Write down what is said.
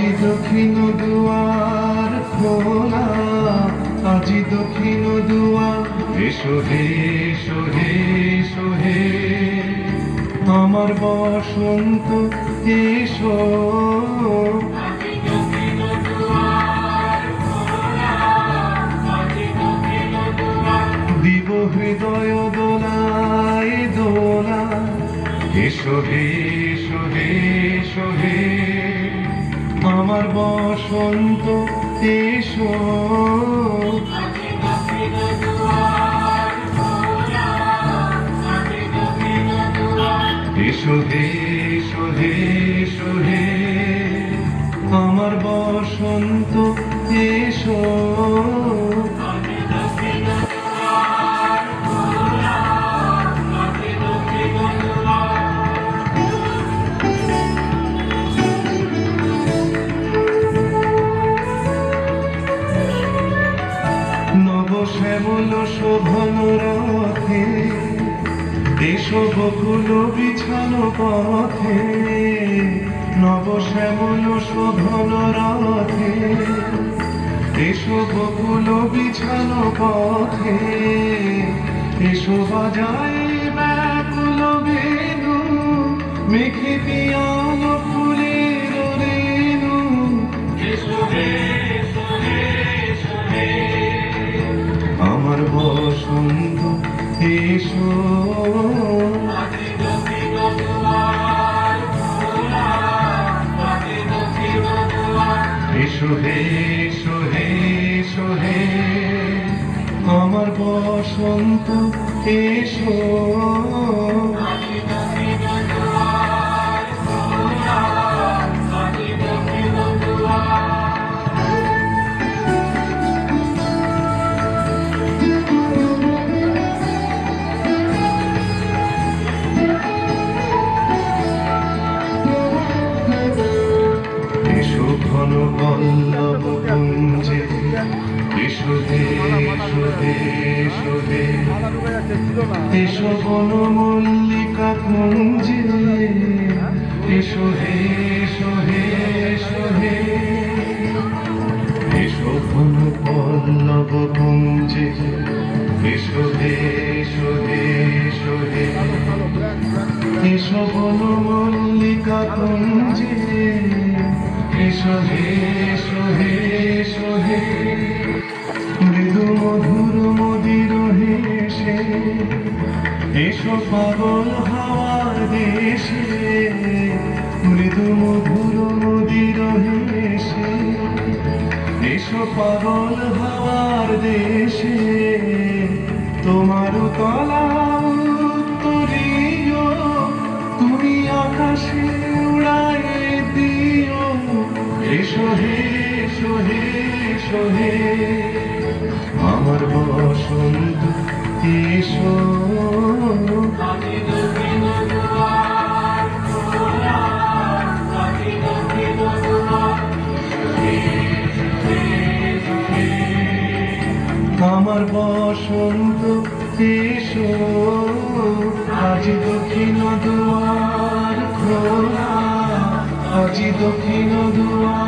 আজি দক্ষিণ দুয়ার খোলা, আজি দক্ষিণ দুয়ার। এসো হে এসো হে এসো হে আমার বসন্ত এসো। দিব হৃদয় দোলায় দোলা। এসো হে এসো হে এসো হে আমার বসন্ত এসো। এসো হে এসো হে এসো হে আমার বসন্ত এসো। নবশ্যামল শোভন রথে এসো বকুল বিছানো পথে। নবশ্যামল শোভন রথে এসো বকুল বিছানো পথে। এসো বাজায় ব্যাকুল বেণু মেঘে পিয়াল ফুলের রেণু। এসো হে এসো হে এসো হে আমার বসন্ত এসো। এসো হে এসো হে এসো হে আমার বসন্ত এসো। ঘন পল্লব কুঞ্জে এসো হে এসো হে এসো হে এসো বন মল্লিকা কুঞ্জে। এসো হে এসো হে এসো হে এসো ঘন পল্লব কুঞ্জে। এসো হে এসো হে এসো হে এসো বন মল্লিকা কুঞ্জে। এসো হে এসো হে এসো হে মৃদু মধুর মদির হেসে। এসো পাগল হাওয়ার দেশে মৃদু মধুর মদির হেসে। এসো পাগল হাওয়ার দেশে তোমার তলা উত্তরীয় তুমি আকাশে উড়ায় দিও। এসো হে এসো হে এসো হে আমার বসন্ত এসো। আমার বসন্ত এসো। আজি দক্ষিণ দুয়ার খোলা, আজি দক্ষিণ দুয়ার।